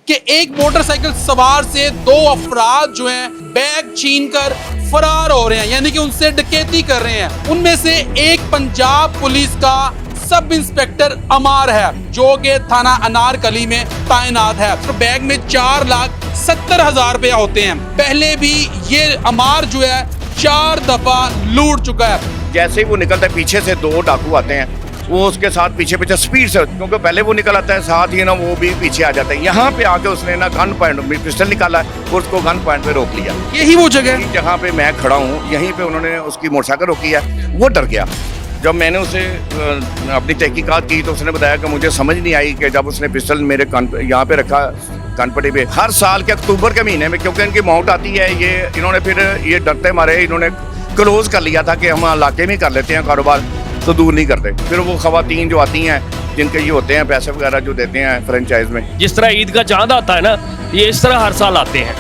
कि एक मोटरसाइकिल सवार से दो अफराद जो हैं बैग छीनकर फरार हो रहे हैं, यानी कि उनसे डकैती कर रहे हैं। उनमें से एक पंजाब पुलिस का सब इंस्पेक्टर अमार है जो कि थाना अनारकली में तैनात है। तो बैग में 4,70,000 रुपया होते हैं। पहले भी ये अमार जो है 4 दफा लूट चुका है। जैसे ही वो निकलता है पीछे से 2 डाकू आते हैं, वो उसके साथ पीछे पीछे स्पीड से, क्योंकि पहले वो निकल आता है साथ ही ना वो भी पीछे आ जाता है। यहाँ पे आके उसने ना गन पॉइंट पिस्टल निकाला और उसको गन पॉइंट पे रोक लिया। यही वो जगह है जहाँ पे मैं खड़ा हूँ, यहीं पे उन्होंने उसकी मोटरसाइकिल रोकी है। वो डर गया। जब मैंने उसे अपनी तहकीकात की तो उसने बताया कि मुझे समझ नहीं आई कि जब उसने पिस्टल मेरे कान यहाँ पे रखा, कानपट्टी पे। हर साल के अक्टूबर के महीने में, क्योंकि इनकी माउंट आती है, ये इन्होंने फिर ये डरते मारे इन्होंने क्लोज कर लिया था कि हम इलाके में कर लेते हैं कारोबार, तो दूर नहीं करते। फिर वो खवातीन जो आती हैं जिनके ये होते हैं पैसे वगैरह जो देते हैं फ्रेंचाइज में, जिस तरह ईद का चांद आता है ना, ये इस तरह हर साल आते हैं।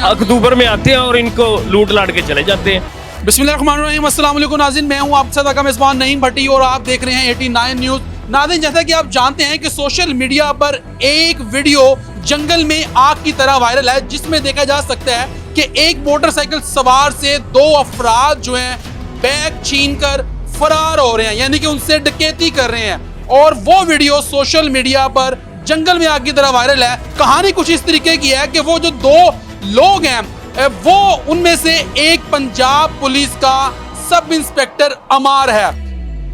अक्टूबर में आते हैं और इनको लूट लाट के चले जाते हैं। बिस्मिल्लाहिर्रहमानिर्रहीम, अस्सलाम वालेकुम नाज़रीन, मैं हूं आपके साथ मेज़बान नईम भट्टी और आप देख रहे हैं 89 न्यूज़। नाज़रीन, जैसा कि आप जानते हैं कि सोशल मीडिया पर एक वीडियो जंगल में आग की तरह वायरल है, जिसमें देखा जा सकता है कि एक मोटरसाइकिल सवार से 2 अफराद जो हैं बैग छीनकर फरार हो रहे हैं, यानी कि उनसे डकैती कर रहे हैं। और वो वीडियो सोशल मीडिया पर जंगल में आग की तरह वायरल है। कहानी कुछ इस तरीके की है कि वो जो 2 लोग हैं, वो उनमें से एक पंजाब पुलिस का सब इंस्पेक्टर अमार है।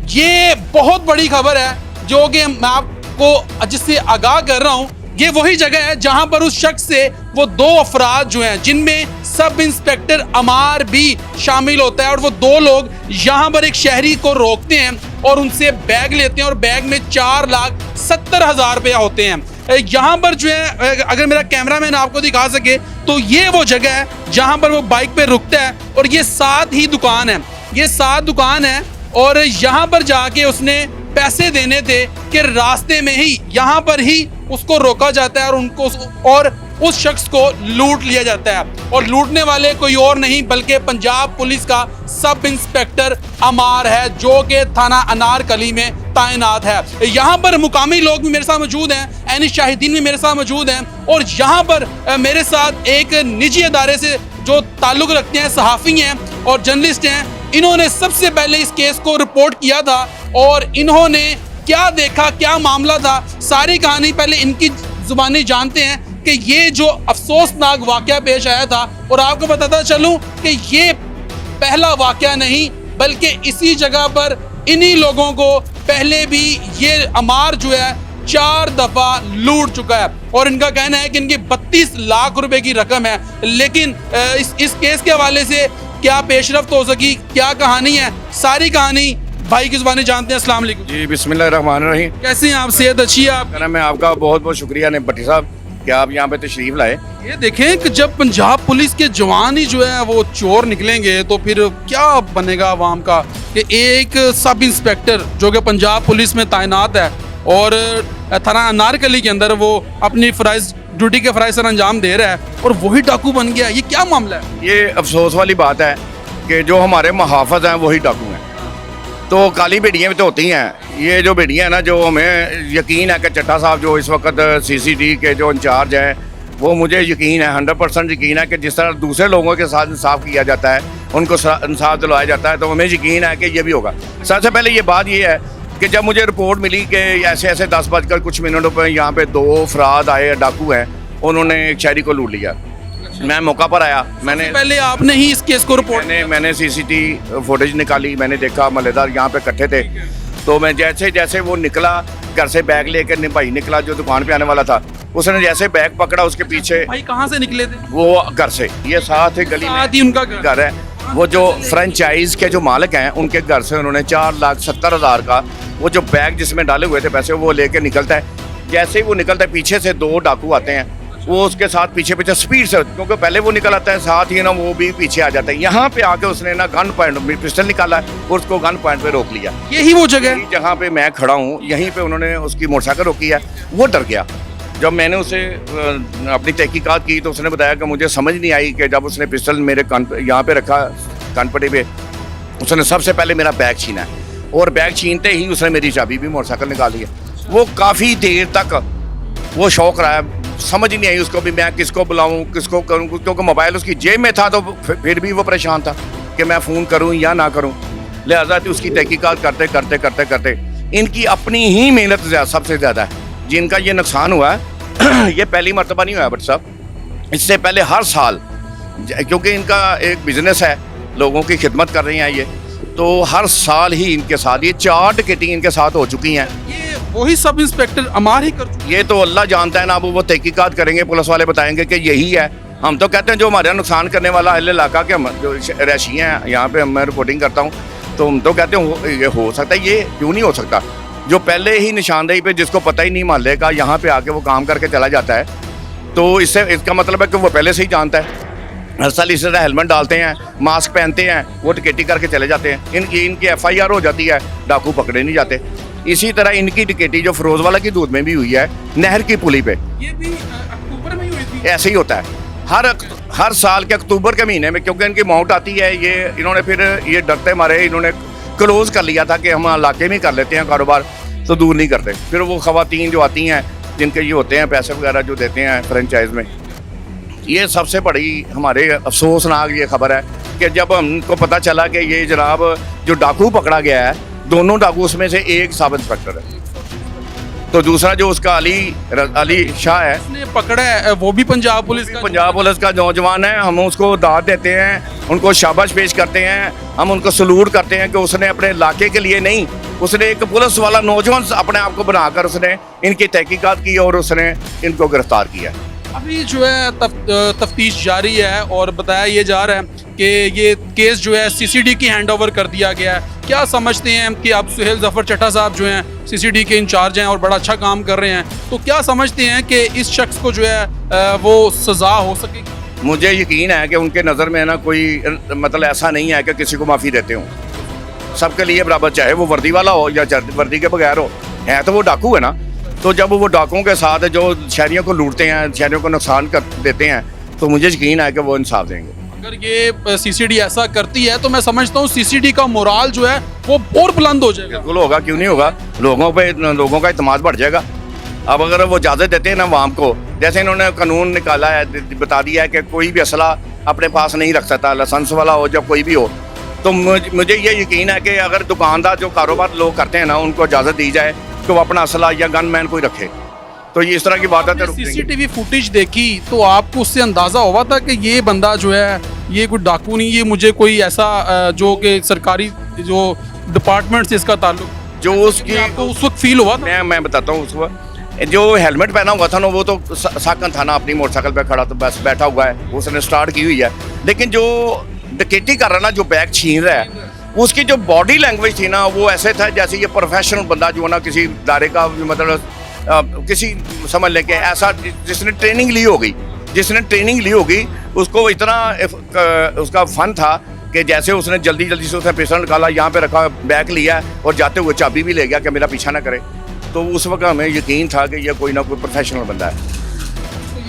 ये बहुत बड़ी खबर है जो कि मैं आपको जिससे आगाह कर रहा हूं। ये वही जगह है जहां पर उस शख्स से वो 2 अफराद जो हैं, जिनमें सब इंस्पेक्टर अमार भी शामिल होता है, और वो 2 लोग यहां पर एक शहरी को रोकते हैं और उनसे बैग लेते हैं, और बैग में 4,70,000 रुपया होते हैं। यहाँ पर जो है, अगर मेरा कैमरामैन आपको दिखा सके तो ये वो जगह है जहाँ पर वो बाइक पे रुकता है, और ये 7 ही दुकान है, ये 7 दुकान है। और यहाँ पर जाके उसने पैसे देने थे कि रास्ते में ही यहाँ पर ही उसको रोका जाता है और उस शख्स को लूट लिया जाता है। और लूटने वाले कोई और नहीं बल्कि पंजाब पुलिस का सब इंस्पेक्टर अमार है जो कि थाना अनारकली में तैनात है। यहाँ पर मुकामी लोग भी मेरे साथ मौजूद हैं, ऐनी शाहिदीन भी मेरे साथ मौजूद हैं, और यहाँ पर मेरे साथ एक निजी अदारे से जो ताल्लुक़ रखते हैं, सहाफ़ी हैं और जर्नलिस्ट हैं। इन्होंने सबसे पहले इस केस को रिपोर्ट किया था और इन्होंने क्या देखा, क्या मामला था, सारी कहानी पहले इनकी जुबानी जानते हैं कि ये जो अफसोसनाक वाक़या पेश आया था। और आपको बताता चलूं कि ये पहला वाक़या नहीं बल्कि इसी जगह पर इन्हीं लोगों को पहले भी ये अमार जो है 4 दफा लूट चुका है। और इनका कहना है कि इनकी 32 लाख रुपए की रकम है। लेकिन इस केस के हवाले से क्या पेशरफ्त हो सकी, क्या कहानी है, सारी कहानी भाई की जुबानी जानते हैं। अस्सलाम वालेकुम जी। बिस्मिल्लाहिर्रहमानिर्रहीम। कैसे हैं आप? सेहत अच्छी है आप? मैं आपका बहुत बहुत शुक्रिया ने भट्टी साहब कि आप यहाँ पे तशरीफ लाए। ये देखें कि जब पंजाब पुलिस के जवान ही जो है वो चोर निकलेंगे तो फिर क्या बनेगा आवाम का, कि एक सब इंस्पेक्टर जो कि पंजाब पुलिस में तैनात है और थाना अनारकली के अंदर वो अपनी ड्यूटी के फ़राइज़ सर अंजाम दे रहा है, और वही डाकू बन गया। ये क्या मामला है? ये अफसोस वाली बात है कि जो हमारे मुहाफ़िज़ हैं वही डाकू हैं। तो काली बेड़ियाँ भी तो होती हैं। ये जो बेड़ियाँ हैं ना, जो हमें यकीन है कि चट्टा साहब जो इस वक्त CCD के जो इंचार्ज हैं, वो मुझे यकीन है, 100% यकीन है कि जिस तरह दूसरे लोगों के साथ इंसाफ किया जाता है, उनको इंसाफ दिलवाया जाता है, तो हमें यकीन है कि ये भी होगा। सबसे पहले ये बात ये है कि जब मुझे रिपोर्ट मिली कि ऐसे ऐसे 10 बजकर कुछ मिनटों पर यहाँ पे 2 अफराद आए, डाकू हैं, उन्होंने एक शहरी को लूट लिया, मैं मौका पर आया। मैंने पहले आपने ही इस केस को रिपोर्ट मैंने CCTV फुटेज निकाली, मैंने देखा मलेदार यहाँ पे इकट्ठे थे। तो मैं जैसे वो निकला घर से बैग लेकर, भाई निकला जो दुकान पे आने वाला था, उसने जैसे बैग पकड़ा, उसके पीछे भाई कहाँ से निकले थे? वो घर से, ये साथ ही गली में उनका घर है। वो जो फ्रेंचाइज के जो मालिक हैं उनके घर से उन्होंने 4,70,000 का वो जो बैग जिसमें डाले हुए थे पैसे, वो लेके निकलता है। जैसे ही वो निकलता है पीछे से 2 डाकू आते हैं, वो उसके साथ पीछे पीछे स्पीड से, क्योंकि पहले वो निकल आता है साथ ही ना वो भी पीछे आ जाता है। यहाँ पे आके उसने ना गन पॉइंट पिस्टल निकाला और उसको गन पॉइंट पे रोक लिया। यही वो जगह है जहाँ पे मैं खड़ा हूँ, यहीं पे उन्होंने उसकी मोटरसाइकिल रोकी है। वो डर गया। जब मैंने उसे अपनी तहकीकात की तो उसने बताया कि मुझे समझ नहीं आई कि जब उसने पिस्टल मेरे यहाँ पे रखा कानपट्टी पे, उसने सबसे पहले मेरा बैग छीना है, और बैग छीनते ही उसने मेरी चाबी भी मोटरसाइकिल निकाल ली है। वो काफ़ी देर तक वो शौक रहा है, समझ ही नहीं आई उसको भी मैं किसको बुलाऊं किसको करूं, क्योंकि मोबाइल उसकी जेब में था तो फिर भी वो परेशान था कि मैं फ़ोन करूं या ना करूं। लिहाजा तो उसकी तहकीकात करते करते करते करते इनकी अपनी ही मेहनत सबसे ज़्यादा है जिनका ये नुकसान हुआ है। ये पहली मरतबा नहीं हुआ भट्ट साहब, इससे पहले हर साल, क्योंकि इनका एक बिज़नेस है, लोगों की खिदमत कर रही हैं ये, तो हर साल ही इनके साथ ये 4 डकैती इनके साथ हो चुकी हैं। ये वही सब इंस्पेक्टर अमार ही कर चुके ये तो अल्लाह जानता है ना, अब वो तहकीकात करेंगे, पुलिस वाले बताएंगे कि यही है। हम तो कहते हैं जो हमारे नुकसान करने वाला अहले इलाका के हम जो रैशी हैं यहाँ पे मैं रिपोर्टिंग करता हूँ, तो हम तो कहते हैं ये हो सकता है, ये क्यों नहीं हो सकता। जो पहले ही निशानदेही पे जिसको पता ही नहीं मोहल्ले का, यहाँ पे आके वो काम करके चला जाता है, तो इससे इसका मतलब है कि वो पहले से ही जानता है। हर साल इसी तरह हेलमेट डालते हैं, मास्क पहनते हैं, वो टिकेटी करके चले जाते हैं। इनकी FIR हो जाती है, डाकू पकड़े नहीं जाते। इसी तरह इनकी टिकेटी जो फिरोजवाला की दूध में भी हुई है, नहर की पुली पे, ये भी अक्टूबर में ही हुई थी। ऐसे ही होता है हर साल के अक्टूबर के महीने में, क्योंकि इनकी मौत आती है। ये इन्होंने फिर ये डरते मारे इन्होंने क्लोज कर लिया था कि हम इलाके में कर लेते हैं कारोबार, तो दूर नहीं करते। फिर वो ख़वातीन जो आती हैं जिनके ये होते हैं पैसे वगैरह जो देते हैं फ्रेंचाइज में, ये सबसे बड़ी हमारे अफसोसनाक ये खबर है कि जब हमको पता चला कि ये जनाब जो डाकू पकड़ा गया है, दोनों डाकू उसमें से एक सब इंस्पेक्टर है, तो दूसरा जो उसका अली शाह है, उसने पकड़ा है, वो भी पंजाब पुलिस का नौजवान है। हम उसको दाद देते हैं, उनको शाबाश पेश करते हैं, हम उनको सलूट करते हैं कि उसने अपने इलाके के लिए नहीं, उसने एक पुलिस वाला नौजवान अपने आप को बनाकर उसने इनकी तहकीकात की और उसने इनको गिरफ्तार किया। अभी जो है तफ्तीश जारी है और बताया ये जा रहा है कि ये केस जो है CCD की हैंड ओवर कर दिया गया है। क्या समझते हैं कि अब सुहेल ज़फ़र चट्टा साहब जो हैं CCD के इंचार्ज हैं और बड़ा अच्छा काम कर रहे हैं, तो क्या समझते हैं कि इस शख्स को जो है वो सज़ा हो सकेगी? मुझे यकीन है कि उनके नज़र में ना कोई मतलब ऐसा नहीं है कि किसी को माफ़ी देते हों, सबके लिए बराबर, चाहे वो वर्दी वाला हो या वर्दी के बगैर हो, है तो वो डाकू है ना। तो जब वो डाकुओं के साथ जो शहरियों को लूटते हैं, शहरियों को नुकसान कर देते हैं, तो मुझे यकीन है कि वो इंसाफ देंगे। अगर ये CCD ऐसा करती है तो मैं समझता हूँ CCD का मोराल जो है वो और बुलंद हो जाएगा। बिल्कुल होगा, क्यों नहीं होगा, लोगों का इत्मीनान बढ़ जाएगा। अब अगर वो इजाज़त देते हैं ना वाम को, जैसे इन्होंने कानून निकाला है, बता दिया है कि कोई भी असला अपने पास नहीं रख सकता, लाइसेंस वाला हो जब कोई भी हो, तो मुझे ये यकीन है कि अगर दुकानदार जो कारोबार लोग करते हैं ना, उनको इजाज़त दी जाए कि वो अपना असला या गन मैन कोई रखे, तो ये इस तरह की बात है। CCTV फुटेज देखी तो आपको उससे अंदाज़ा हुआ था कि ये बंदा जो है ये कोई डाकू नहीं, ये मुझे कोई ऐसा जो कि सरकारी जो डिपार्टमेंट से इसका ताल्लुक, जो उसकी आपको उस वक्त फील हुआ था? मैं बताता हूँ, उस वक्त जो हेलमेट पहना हुआ था ना, वो तो साकन था ना, अपनी मोटरसाइकिल पे खड़ा, तो बस बैठा हुआ है, उसने स्टार्ट की हुई है। लेकिन जो डकैती कर रहा ना, जो बैग छीन रहा है, उसकी जो बॉडी लैंग्वेज थी ना, वो ऐसे था जैसे ये प्रोफेशनल बंदा जो है ना, किसी दायरे का मतलब किसी समझ लें कि ऐसा जिसने ट्रेनिंग ली होगी, उसको इतना उसका फन था कि जैसे उसने जल्दी से उसने पिस्टल निकाला, यहाँ पे रखा, बैग लिया और जाते हुए चाबी भी ले गया कि मेरा पीछा ना करे। तो उस वक्त हमें यकीन था कि ये कोई ना कोई प्रोफेशनल बंदा है।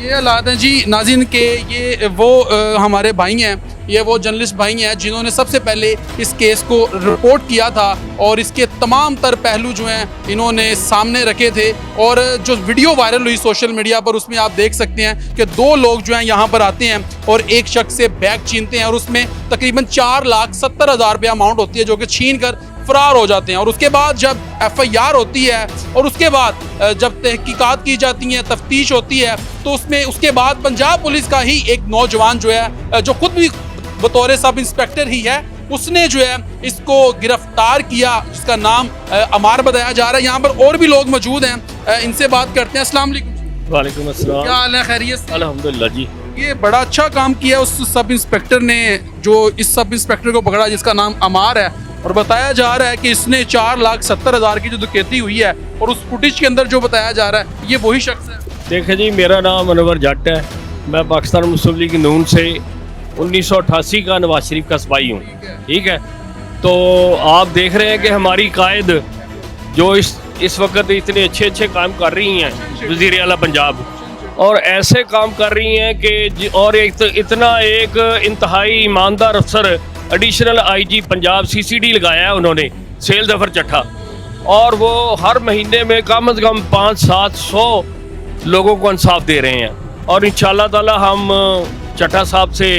ये हालात हैं जी नाज़रीन के, ये वो हमारे भाई हैं, ये वो जर्नलिस्ट भाई हैं जिन्होंने सबसे पहले इस केस को रिपोर्ट किया था और इसके तमाम तर पहलू जो हैं इन्होंने सामने रखे थे। और जो वीडियो वायरल हुई सोशल मीडिया पर, उसमें आप देख सकते हैं कि 2 लोग जो हैं यहाँ पर आते हैं और एक शख्स से बैग छीनते हैं और उसमें तकरीबन 4,70,000 रुपये अमाउंट होती है, जो कि छीन कर फरार हो जाते हैं। और उसके बाद जब FIR होती है और उसके बाद जब तहकीकात की जाती हैं, तफ्तीश होती है, तो उसमें उसके बाद पंजाब पुलिस का ही एक नौजवान जो है, जो खुद भी बतौर सब इंस्पेक्टर ही है, उसने जो है इसको गिरफ्तार किया, जिसका नाम अमार बताया जा रहा है। यहाँ पर और भी लोग मौजूद हैं, इनसे बात करते हैं। अस्सलाम वालेकुम। वालेकुम अस्सलाम। क्या हाल है, खैरियत से? अल्हम्दुलिल्लाह जी। ये बड़ा अच्छा काम किया उस सब इंस्पेक्टर ने, जो इस सब इंस्पेक्टर को पकड़ा जिसका नाम अमार है, और बताया जा रहा है कि इसने 4,70,000 की जो डकैती हुई है, और उस फुटेज के अंदर जो बताया जा रहा है ये वही शख्स है। देखें जी, मेरा नाम अनवर जट है, मैं पाकिस्तान मुस्लिम लीग नून से 1988 का नवाज शरीफ का सिपाही हूँ, ठीक है। तो आप देख रहे हैं कि हमारी कायद जो इस वक्त इतने अच्छे काम कर रही हैं, वज़ीर आला पंजाब, और ऐसे काम कर रही हैं कि और एक इंतहाई ईमानदार अफसर एडिशनल IG पंजाब CCD लगाया है उन्होंने, सुहेल ज़फ़र चट्टा, और वो हर महीने में कम से कम 500-700 लोगों को इंसाफ दे रहे हैं। और इंशाल्लाह ताला हम चट्टा साहब से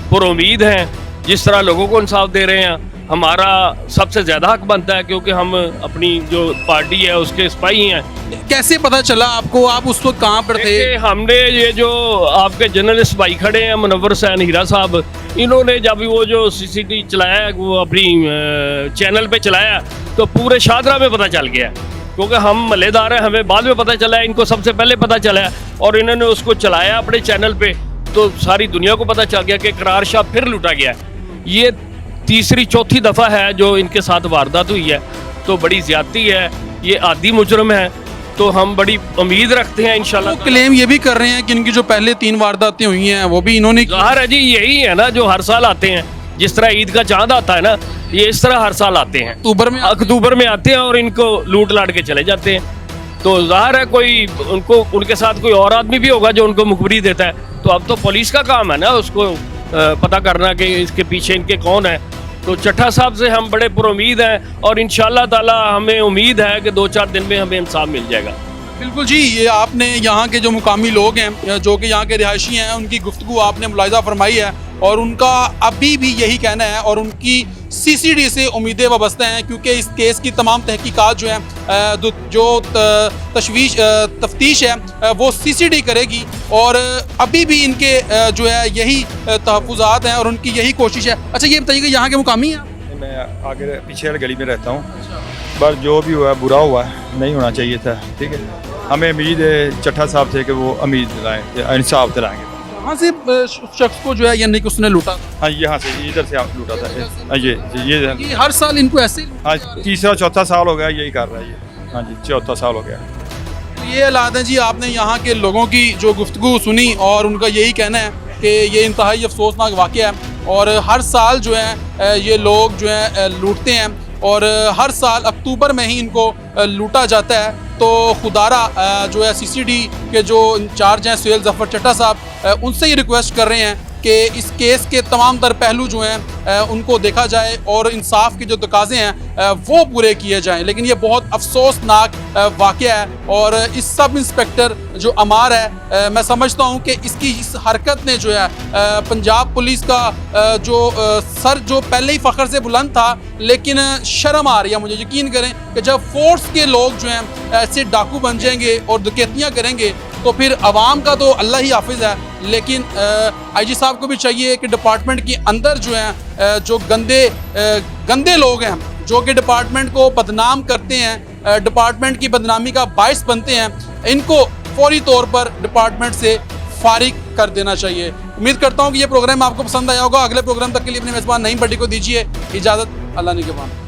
पुरुमीद हैं। जिस तरह लोगों को इंसाफ दे रहे हैं, हमारा सबसे ज़्यादा हक बनता है, क्योंकि हम अपनी जो पार्टी है उसके सिपाही हैं। कैसे पता चला आपको, आप उस वक्त कहाँ पर थे? देखिए, हमने ये जो आपके जर्नलिस्ट भाई खड़े हैं, मुनव्वर हुसैन हीरा साहब, इन्होंने जब वो जो सीसीटीवी चलाया, वो अपनी चैनल पे चलाया, तो पूरे शाहदरा में पता चल गया। क्योंकि हम मल्लेदार हैं, हमें बाद में पता चला है, इनको सबसे पहले पता चला है, और इन्होंने उसको चलाया अपने चैनल पे, तो सारी दुनिया को पता चल गया कि करार शाह फिर लूटा गया। ये तीसरी चौथी दफ़ा है जो इनके साथ वारदात हुई है, तो बड़ी ज़्यादती है, ये आदी मुजरम है। तो हम बड़ी उम्मीद रखते हैं इंशाल्लाह। वो क्लेम ये भी कर रहे हैं कि इनकी जो पहले 3 वारदातें हुई हैं वो भी इन्होंने की। ज़ाहिर है जी, यही है ना जो हर साल आते हैं, जिस तरह ईद का चांद आता है ना, ये इस तरह हर साल आते हैं, अक्टूबर में आते हैं और इनको लूट लाट के चले जाते हैं। तो ज़ाहिर है कोई उनको, उनके साथ कोई और आदमी भी होगा जो उनको मुखबरी देता है। तो अब तो पुलिस का काम है ना उसको पता करना कि इसके पीछे इनके कौन है। तो चट्टा साहब से हम बड़े पुरुमीद हैं, और इंशाल्लाह ताला हमें उम्मीद है कि 2-4 दिन में हमें इंसाफ मिल जाएगा। बिल्कुल जी, ये आपने यहाँ के जो मुकामी लोग हैं, जो कि यहाँ के रिहायशी हैं, उनकी गुफ्तगू आपने मुलाहिजा फरमाई है, और उनका अभी भी यही कहना है, और उनकी सीसीडी से उम्मीदें वाबस्ता हैं, क्योंकि इस केस की तमाम तहकीकात जो हैं, जो तफ्तीश है वो सीसीडी करेगी, और अभी भी इनके जो है यही तहफ़्फ़ुज़ात हैं और उनकी यही कोशिश है। अच्छा, ये बताइए कि यहाँ के मुकामी हैं? मैं आगे पीछे वाली गली में रहता हूँ, पर जो भी हुआ बुरा हुआ है, नहीं होना चाहिए था। ठीक है, हमें उम्मीद है चट्टा साहब से कि वो उम्मीद दिलाएँ, इंसाफ दिलाएंगे। कहाँ से शख्स को जो है यानी कि उसने लूटा? हाँ, यहाँ से इधर से लूटा था। ये हर साल इनको ऐसे ही? हाँ, तीसरा चौथा साल हो गया यही कर रहा है ये। हाँ जी, चौथा साल हो गया। ये हालात हैं जी। आपने यहाँ के लोगों की जो गुफ्तगू सुनी, और उनका यही कहना है कि ये इंतहाई अफसोसनाक वाक़या है, और हर साल जो है ये लोग जो है लूटते हैं, और हर साल अक्टूबर में ही इनको लूटा जाता है। तो खुदारा जो है सीसीडी के जो इंचार्ज हैं सुहेल ज़फ़र चट्टा साहब, उनसे ही रिक्वेस्ट कर रहे हैं कि इस केस के तमाम तर पहलू जो हैं उनको देखा जाए, और इंसाफ के जो तकाज़े हैं वो पूरे किए जाएं। लेकिन ये बहुत अफसोसनाक वाक़या है, और इस सब इंस्पेक्टर जो अमार है, मैं समझता हूँ कि इसकी इस हरकत ने जो है पंजाब पुलिस का जो सर जो पहले ही फ़ख्र से बुलंद था, लेकिन शर्म आ रही है मुझे। यकीन करें कि जब फोर्स के लोग जो हैं ऐसे डाकू बन जाएंगे और डकैतियाँ करेंगे, तो फिर आवाम का तो अल्लाह ही हाफिज़ है। लेकिन आईजी साहब को भी चाहिए कि डिपार्टमेंट के अंदर जो हैं जो गंदे लोग हैं, जो कि डिपार्टमेंट को बदनाम करते हैं, डिपार्टमेंट की बदनामी का बायस बनते हैं, इनको फौरी तौर पर डिपार्टमेंट से फारिग कर देना चाहिए। उम्मीद करता हूँ कि ये प्रोग्राम आपको पसंद आया होगा। अगले प्रोग्राम तक के लिए अपने मेज़बान नईम भट्टी को दीजिए इजाज़त। अल्लाह निगहबान।